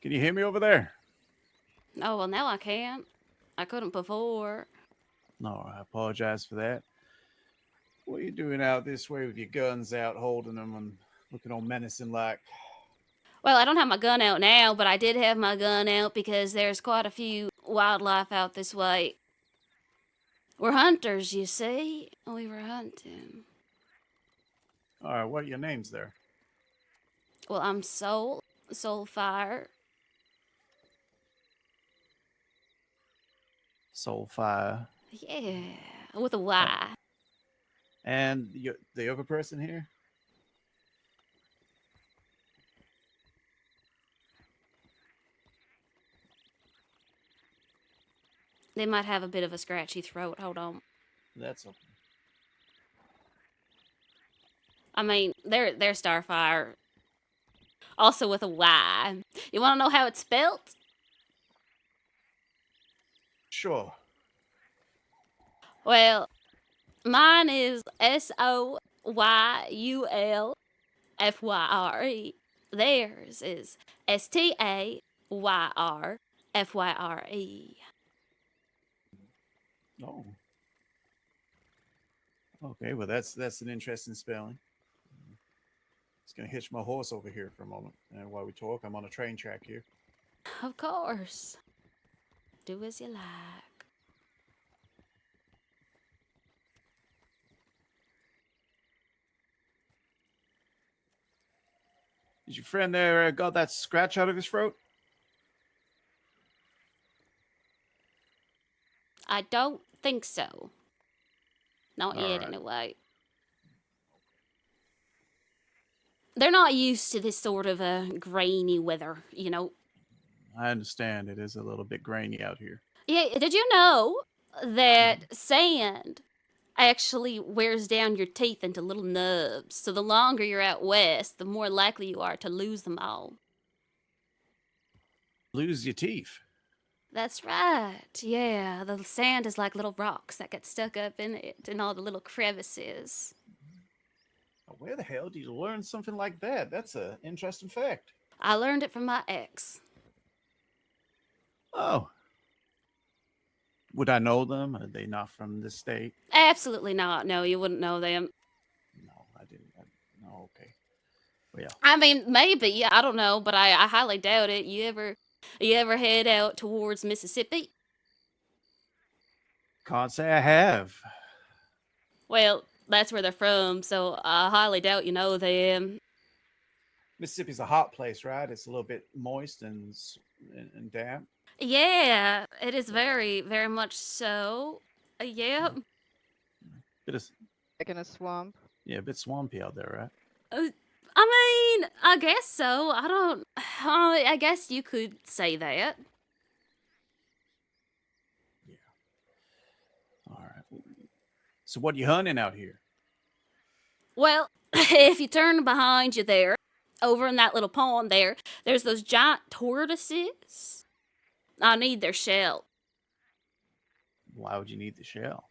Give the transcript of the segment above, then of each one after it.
Can you hear me over there? Oh, well, now I can't. I couldn't before. No, I apologize for that. What are you doing out this way with your guns out, holding them and looking all menacing like? Well, I don't have my gun out now, but I did have my gun out because there's quite a few wildlife out this way. We're hunters, you see. We were hunting. All right, what are your names there? Well, I'm Soulfire. Soulfire. Yeah, with a Uh, Y. and the other person here? They might have a bit of a scratchy throat. Hold on. That's okay. I mean, they're Starfire, also with a Y. You want to know how it's spelt? Sure. Well, mine is Soyulfyre. Theirs is Stayyrfyre. Oh, okay. Well, that's an interesting spelling. Just gonna hitch my horse over here for a moment, and while we talk, I'm on a train track here. Of course. Do as you like. Is your friend there got that scratch out of his throat? I don't think so. Not All yet, right. anyway. They're not used to this sort of grainy weather. I understand it is a little bit grainy out here. Yeah, did you know that sand actually wears down your teeth into little nubs? So the longer you're out west, the more likely you are to lose them all. Lose your teeth. That's right. Yeah, the sand is like little rocks that get stuck up in it and all the little crevices. Where the hell did you learn something like that? That's an interesting fact. I learned it from my ex. Oh, would I know them? Are they not from this state? Absolutely not. No, you wouldn't know them. No, I didn't. No, okay. Well, I mean, maybe. Yeah, I don't know, but I highly doubt it. You ever head out towards Mississippi? can't say I have. Well, that's where they're from, so I highly doubt you know them. Mississippi's a hot place, right? It's a little bit moist and damp. Yeah, it is very, very much so. Yeah. Bit of Like in a swamp. yeah, a bit swampy out there, right? I mean, I guess so. I don't. I guess you could say that. Yeah. All right. So what you hunting out here? Well, if you turn behind you there, over in that little pond there's those giant tortoises. I need their shell. Why would you need the shell?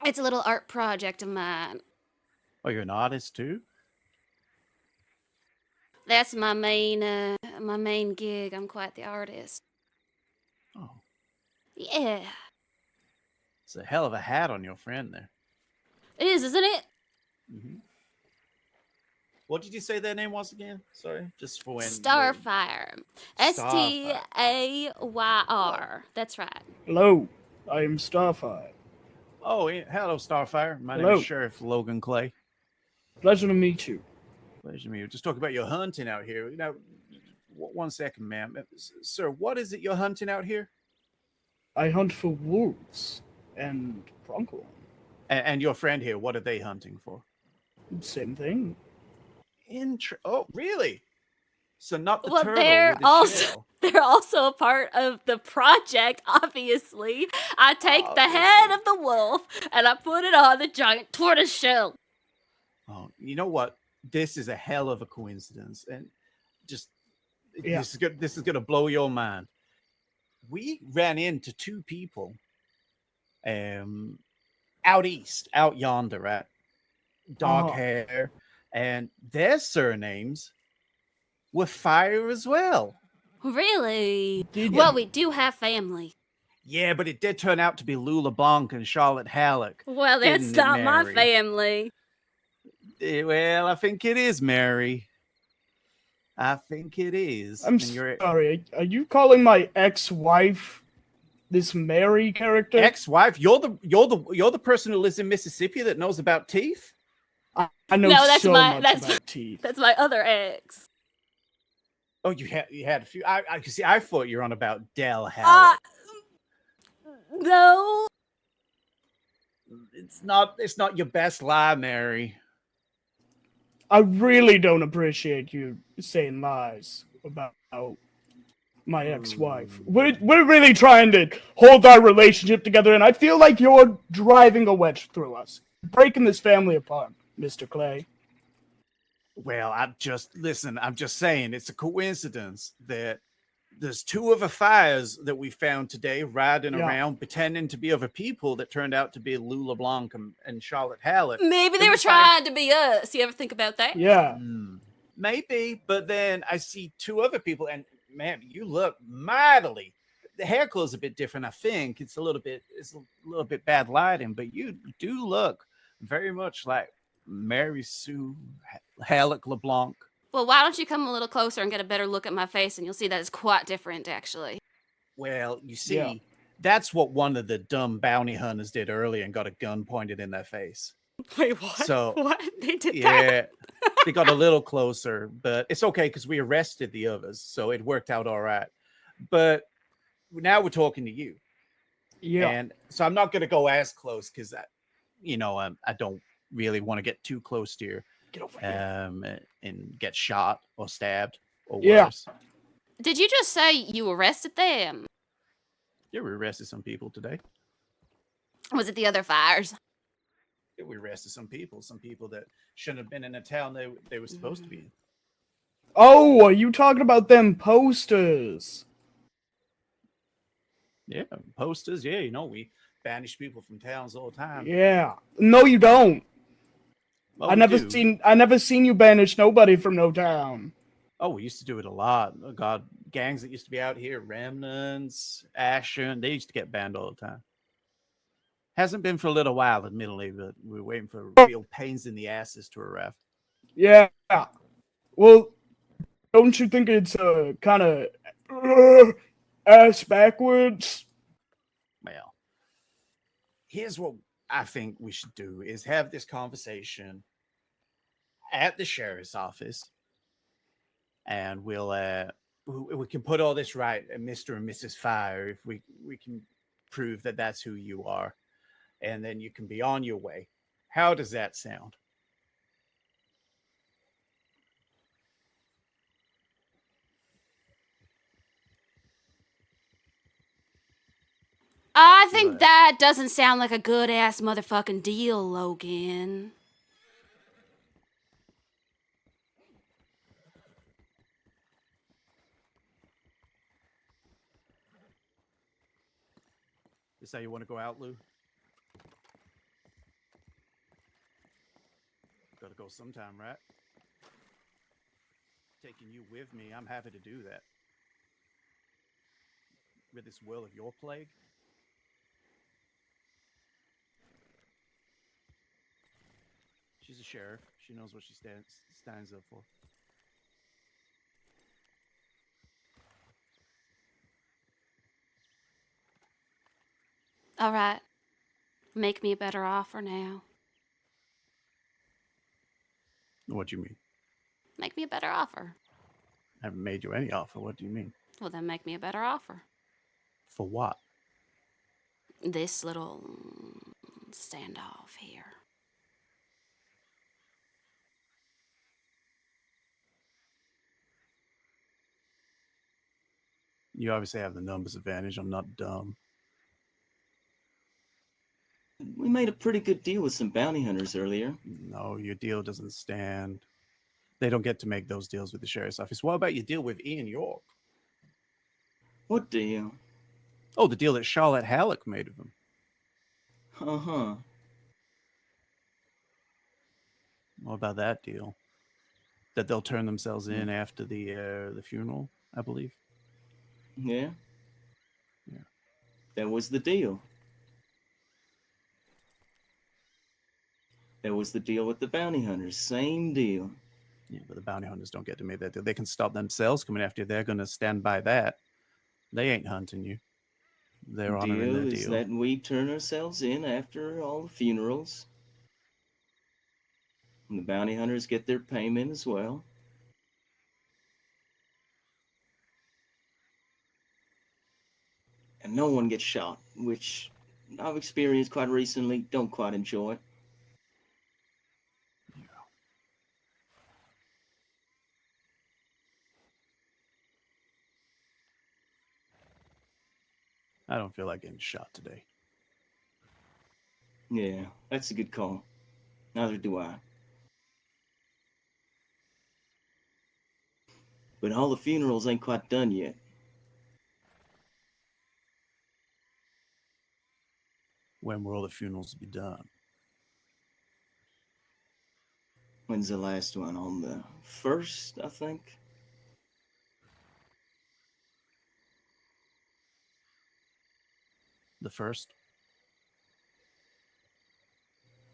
It's a little art project of mine. Oh, you're an artist too? That's my main gig. I'm quite the artist. Oh, Yeah, it's a hell of a hat on your friend there. it is, isn't it? Mm-hmm. What did you say their name was again? Sorry, just for when. Starfire. Starfire. Stayr. That's right. Hello, I am Starfire. Oh, hello, Starfire. My name Hello. is Sheriff Logan Clay. Pleasure to meet you. Pleasure to meet you. Just talk about your hunting out here. Now, one second, ma'am. Sir, what is it you're hunting out here? I hunt for wolves and pronghorn. And your friend here, what are they hunting for? Same thing. Oh, really? So not the Well, turtle they're with the also shell. they're also a part of the project. Obviously, I take the Obviously. head of the wolf and I put it on the giant tortoise shell. Oh, you know what? This is a hell of a coincidence, and just Yeah. this is gonna blow your mind. We ran into two people, out east, out yonder, right? Dark Oh. hair, and their surnames were Fire as well. Really? Did Well, ya? we do have family. Yeah, but it did turn out to be Lou LeBlanc and Charlotte Halleck. Well, that's Didn't it, not my Mary? family. Well, I think it is, Mary. I think it is. I'm And your sorry. Are you calling my ex-wife this Mary character? ex-wife. You're the person who lives in Mississippi that knows about teeth. I know No, that's so my- much about teeth. That's my other ex. Oh, you had a few. I see. I thought you were on about Dell Halleck. No. It's not your best lie, Mary. I really don't appreciate you saying lies about my ex-wife. We're really trying to hold our relationship together, and I feel like you're driving a wedge through us, breaking this family apart, Mr. Clay. Well, I'm just saying it's a coincidence that there's two other fires that we found today riding around pretending to be other people that turned out to be Lou LeBlanc and Charlotte Halleck. Maybe they were trying to be us. You ever think about that? Yeah. Maybe, but then I see two other people, and man, you look mightily. The hair color's a bit different. I think it's a little bit bad lighting, but you do look very much like Mary Sue Halleck LeBlanc. Well, why don't you come a little closer and get a better look at my face, and you'll see that it's quite different, actually. Well, you see, that's what one of the dumb bounty hunters did earlier and got a gun pointed in their face. Wait, what? So, what? They did that? Yeah, they got a little closer, but it's okay because we arrested the others, so it worked out all right. But now we're talking to you. Yeah. And so I'm not going to go as close because, I don't really want to get too close to you. Get over here. And get shot or stabbed or Yeah. worse. Did you just say you arrested them? Yeah, we arrested some people today. Was it the other fires? Yeah, we arrested some people that shouldn't have been in a town they were supposed to be in. Oh, are you talking about them posters? Yeah, posters. Yeah, we banish people from towns all the time. Yeah. No, you don't. Oh, I never seen you banish nobody from no town. Oh, we used to do it a lot. Oh, God, gangs that used to be out here, Remnants, Ashen, they used to get banned all the time. Hasn't been for a little while, admittedly, but we're waiting for real pains in the asses to arrive. Yeah. Well, don't you think it's kind of ass backwards? Well, here's what I think we should do is have this conversation at the sheriff's office, and we can put all this right, Mr. and Mrs. Fire, if we can prove that that's who you are, and then you can be on your way. How does that sound? I think that doesn't sound like a good ass motherfucking deal, Logan. Is that how you want to go out, Lou? Gotta go sometime, right? Taking you with me, I'm happy to do that. Rid this world of your plague. She's a sheriff. She knows what she stands up for. All right. Make me a better offer now. What do you mean? Make me a better offer. I haven't made you any offer. What do you mean? Well, then make me a better offer. For what? This little standoff here. You obviously have the numbers advantage. I'm not dumb. We made a pretty good deal with some bounty hunters earlier. No, your deal doesn't stand. They don't get to make those deals with the sheriff's office. What about your deal with Ian York? What deal? Oh, the deal that Charlotte Halleck made with him. Uh-huh. What about that deal? That they'll turn themselves in after the funeral, I believe. Yeah. Yeah. That was the deal. That was the deal with the bounty hunters. Same deal. Yeah, but the bounty hunters don't get to make that deal. They can stop themselves coming after you. They're going to stand by that. They ain't hunting you. They're honoring their Deal is deal. that we turn ourselves in after all the funerals. And the bounty hunters get their payment as well. And no one gets shot, which I've experienced quite recently. Don't quite enjoy. Yeah. I don't feel like getting shot today. Yeah, that's a good call. Neither do I. But all the funerals ain't quite done yet. When will all the funerals be done? When's the last one? On the 1st, I think? The first?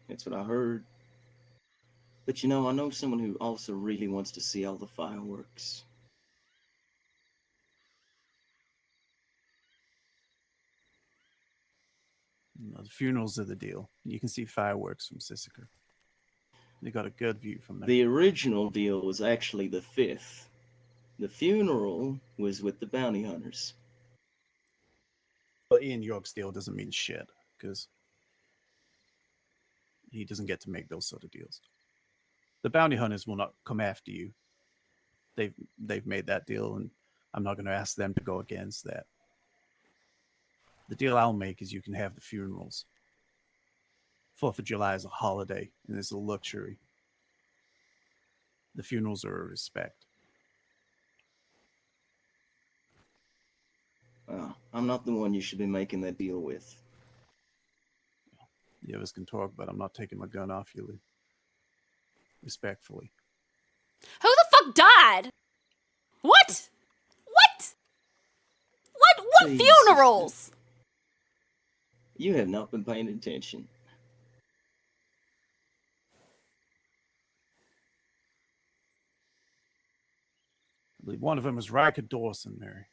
That's what I heard. But you know, I know someone who also really wants to see all the fireworks. No, the funerals are the deal. You can see fireworks from Sissiker. They got a good view from there. The original deal was actually the 5th. The funeral was with the bounty hunters. But Ian York's deal doesn't mean shit, because he doesn't get to make those sort of deals. The bounty hunters will not come after you. They've made that deal, and I'm not going to ask them to go against that. The deal I'll make is you can have the funerals. 4th of July is a holiday, and it's a luxury. The funerals are a respect. I'm not the one you should be making that deal with. The others can talk, but I'm not taking my gun off you, Lee. Respectfully. Who the fuck died? What? What? What Please, sister. funerals? You have not been paying attention. I believe one of them was Riker Dawson, Mary.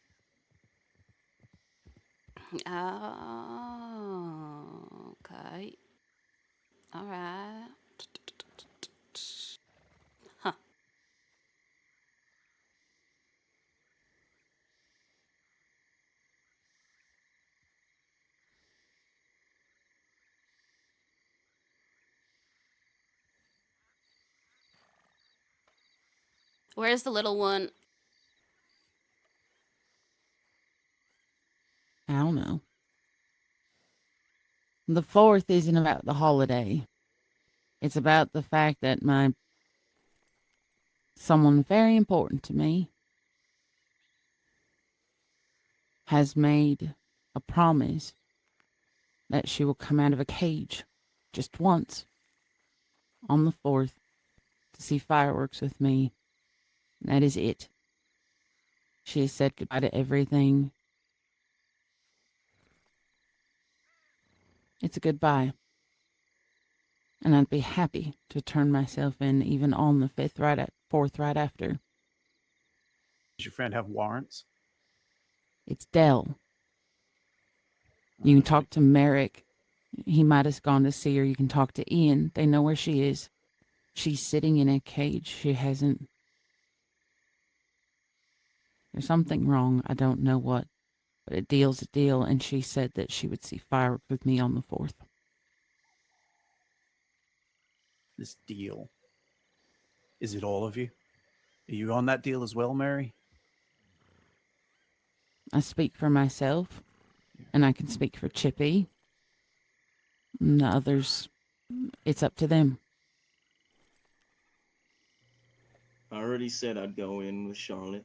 Oh, okay. All right. Huh. Where's the little one? I don't know. The 4th isn't about the holiday. It's about the fact that someone very important to me has made a promise that she will come out of a cage just once on the 4th to see fireworks with me. And that is it. She has said goodbye to everything. It's a goodbye. And I'd be happy to turn myself in even on the 4th right after. Does your friend have warrants? It's Dell. You can talk to Merrick. He might have gone to see her. You can talk to Ian. They know where she is. She's sitting in a cage. She hasn't... There's something wrong. I don't know what. But a deal's a deal, and she said that she would see fireworks with me on the 4th. This deal. Is it all of you? Are you on that deal as well, Mary? I speak for myself, and I can speak for Chippy. And the others, it's up to them. I already said I'd go in with Charlotte.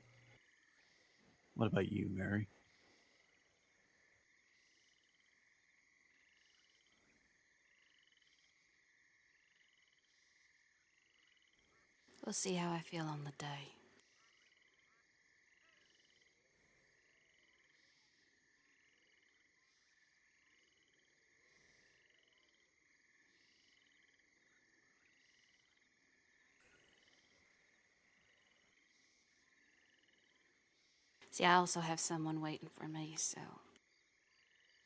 What about you, Mary? We'll see how I feel on the day. See, I also have someone waiting for me, so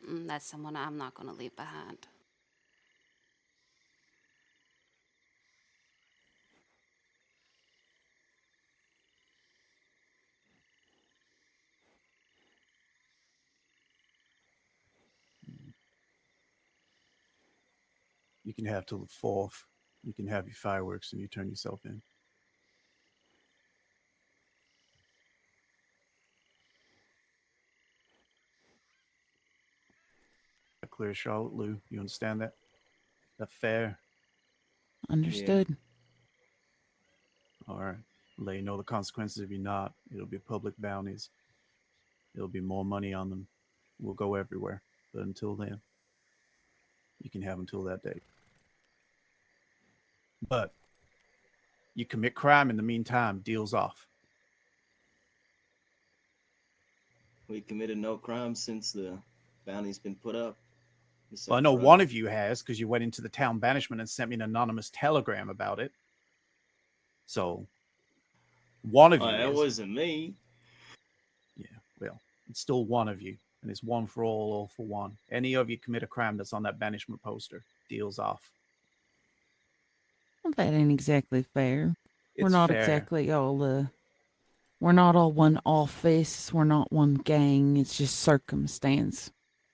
that's someone I'm not going to leave behind. You can have till the 4th. You can have your fireworks and you turn yourself in. Clear, Charlotte, Lou. You understand that? That fair? Understood. All right. Let you know the consequences if you're not. It'll be public bounties. There'll be more money on them. We'll go everywhere. But until then, you can have until that date. But you commit crime in the meantime, deals off. We committed no crime since the bounty's been put up. Well, I know one of you has because you went into the town banishment and sent me an anonymous telegram about it. So one of you that is. wasn't me. Yeah, well, it's still one of you. And it's one for all for one. Any of you commit a crime that's on that banishment poster, deals off. Well, that ain't exactly fair. We're It's not fair. exactly all we're not all one office. We're not one gang. It's just circumstance.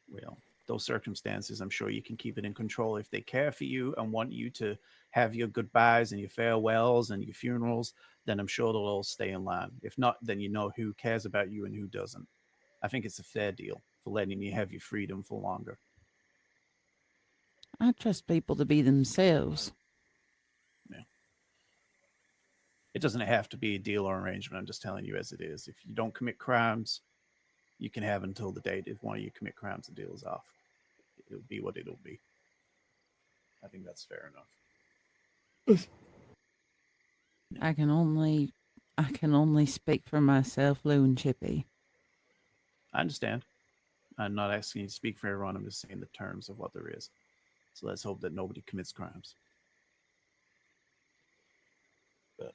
Well, those circumstances, I'm sure you can keep it in control if they care for you and want you to have your goodbyes and your farewells and your funerals. Then I'm sure they'll all stay in line. If not, then you know who cares about you and who doesn't. I think it's a fair deal for letting you have your freedom for longer. I trust people to be themselves. Yeah. It doesn't have to be a deal or arrangement. I'm just telling you as it is. If you don't commit crimes, you can have until the date. If one of you commit crimes, the deal is off. It'll be what it'll be. I think that's fair enough. I can only speak for myself, Lou and Chippy. I understand. I'm not asking you to speak for everyone. I'm just saying the terms of what there is. So let's hope that nobody commits crimes. But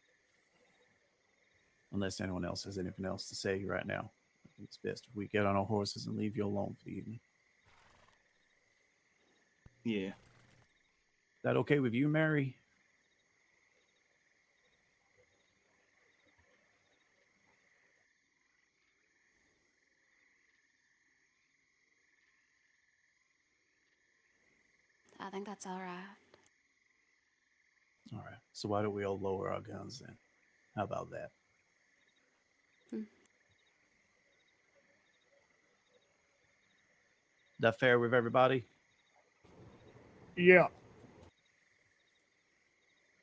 unless anyone else has anything else to say right now, I think it's best if we get on our horses and leave you alone for the evening. Yeah. Is that okay with you, Mary? I think that's all right. All right. So why don't we all lower our guns then? How about that? That fair with everybody? Yeah.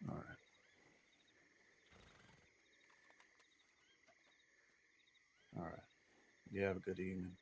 All right. All right. You have a good evening.